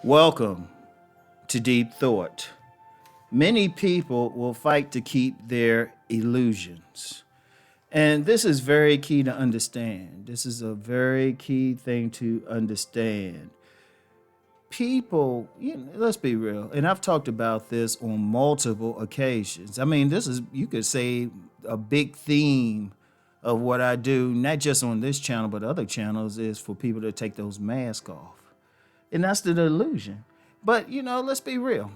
Welcome to Deep Thought. Many people will fight to keep their illusions. And this is very key to understand. This is a very key thing to understand. People, let's be real, and I've talked about this on multiple occasions. I mean, this is, you could say, a big theme of what I do, not just on this channel, but other channels, is for people to take those masks off. And that's the illusion. But, let's be real.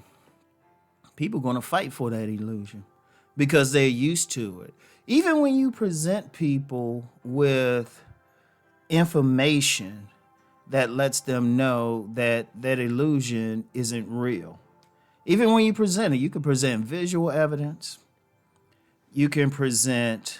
People going to fight for that illusion because they're used to it. Even when you present people with information that lets them know that that illusion isn't real. Even when you present it, you can present visual evidence. You can present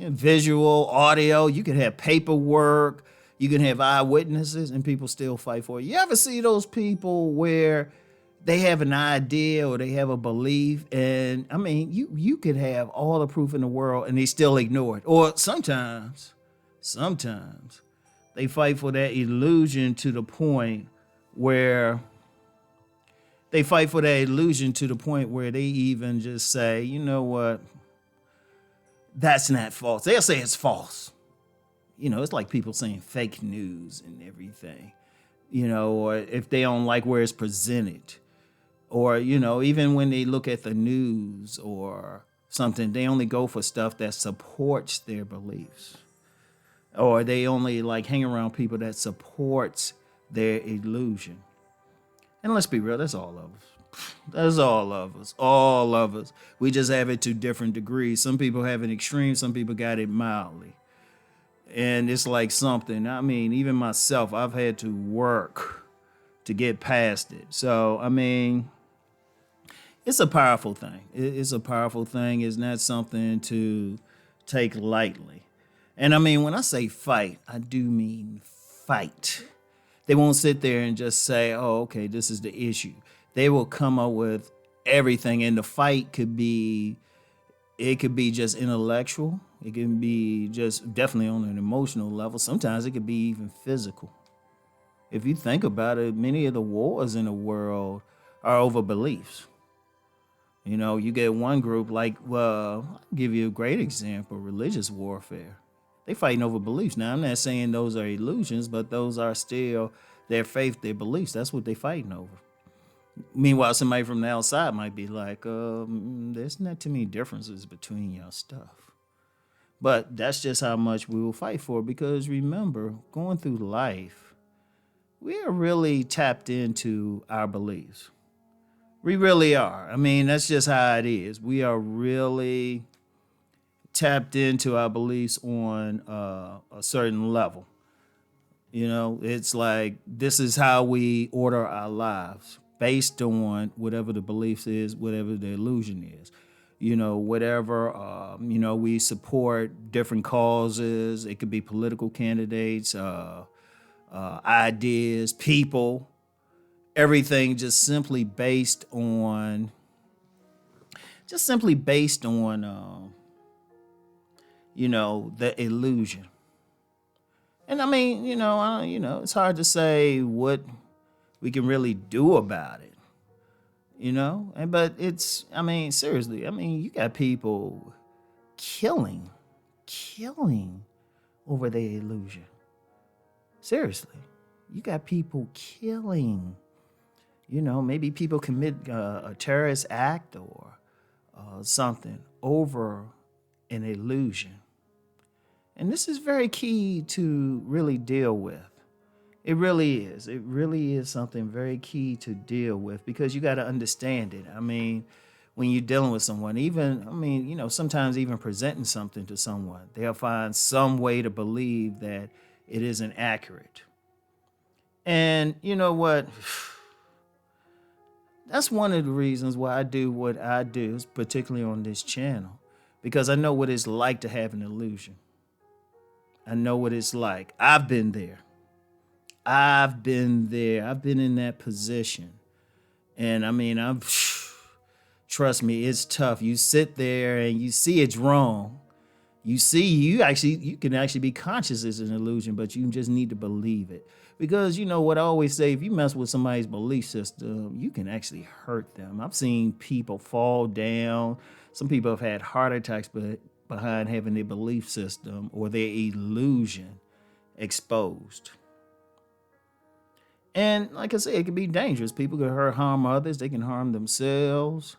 visual, audio. You can have paperwork. You can have eyewitnesses, and people still fight for it. You ever see those people where they have an idea or they have a belief, and you could have all the proof in the world, and they still ignore it. Or sometimes they fight for that illusion to the point where they even just say, you know what? That's not false. They'll say it's false. It's like people saying fake news and everything, or if they don't like where it's presented, or, even when they look at the news or something, they only go for stuff that supports their beliefs, or they only hang around people that supports their illusion. And let's be real, that's all of us. That's all of us. All of us. We just have it to different degrees. Some people have it extreme. Some people got it mildly. And it's like something. Even myself, I've had to work to get past it. So, it's a powerful thing. It's a powerful thing. It's not something to take lightly. And when I say fight, I do mean fight. They won't sit there and just say, oh, okay, this is the issue. They will come up with everything, and the fight could be just intellectual. It can be just definitely on an emotional level. Sometimes it could be even physical. If you think about it, many of the wars in the world are over beliefs. You get one group I'll give you a great example, religious warfare. They fighting over beliefs. Now, I'm not saying those are illusions, but those are still their faith, their beliefs. That's what they're fighting over. Meanwhile, somebody from the outside might be like, there's not too many differences between your stuff. But that's just how much we will fight for, because remember, going through life, we are really tapped into our beliefs. We really are. That's just how it is. We are really tapped into our beliefs on a certain level. It's like this is how we order our lives, based on whatever the belief is, whatever the illusion is. We support different causes. It could be political candidates, ideas, people, everything just simply based on the illusion. And it's hard to say what we can really do about it, but it's, seriously, you got people killing over their illusion. Seriously, you got people killing, maybe people commit a terrorist act or something over an illusion. And this is very key to really deal with. It really is. It really is something very key to deal with, because you got to understand it. When you're dealing with someone, even, sometimes even presenting something to someone, they'll find some way to believe that it isn't accurate. And you know what? That's one of the reasons why I do what I do, particularly on this channel, because I know what it's like to have an illusion. I know what it's like. I've been there. I've been in that position. And trust me, it's tough. You sit there and you see it's wrong. You can actually be conscious as an illusion, but you just need to believe it. Because you know what I always say, if you mess with somebody's belief system, you can actually hurt them. I've seen people fall down. Some people have had heart attacks behind having their belief system or their illusion exposed. And like I said, it can be dangerous. People can harm others, they can harm themselves,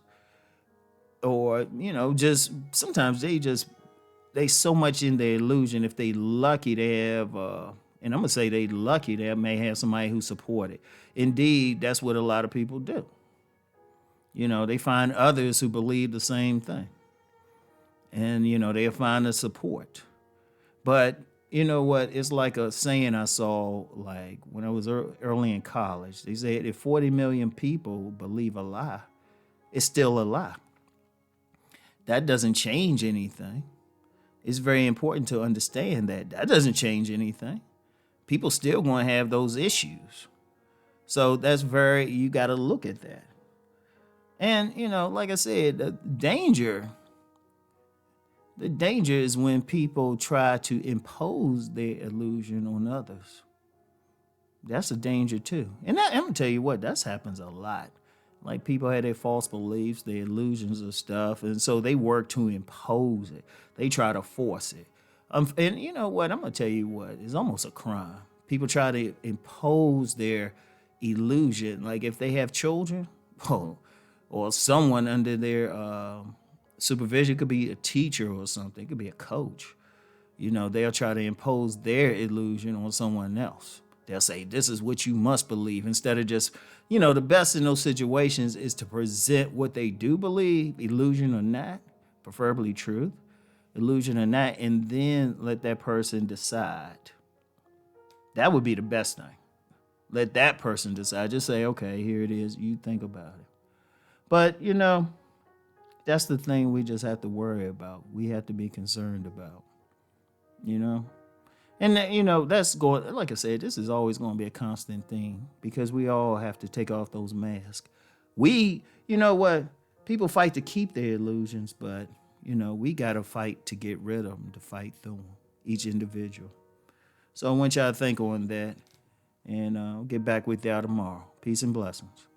or just sometimes they so much in their illusion. If they lucky to have, and I'm gonna say they lucky they may have somebody who support it. Indeed, that's what a lot of people do. They find others who believe the same thing, and they'll find the support. But you know what? It's like a saying I saw like when I was early in college. They said if 40 million people believe a lie, it's still a lie. That doesn't change anything. It's very important to understand that that doesn't change anything. People still going to have those issues. So you got to look at that. And, like I said, the danger is when people try to impose their illusion on others. That's a danger too. And I'm going to tell you what, that happens a lot. Like people have their false beliefs, their illusions of stuff, and so they work to impose it. They try to force it. And you know what? I'm gonna tell you what, it's almost a crime. People try to impose their illusion. Like if they have children, or someone under their supervision, it could be a teacher or something. It could be a coach. They'll try to impose their illusion on someone else. They'll say, this is what you must believe, instead of just, the best in those situations is to present what they do believe, illusion or not, preferably truth, illusion or not, and then let that person decide. That would be the best thing. Let that person decide. Just say, okay, here it is. You think about it. But, that's the thing we just have to worry about. We have to be concerned about, And that's going. Like I said, this is always going to be a constant thing because we all have to take off those masks. You know what? People fight to keep their illusions, but we got to fight to get rid of them, to fight through them, each individual. So I want y'all to think on that, and I'll get back with y'all tomorrow. Peace and blessings.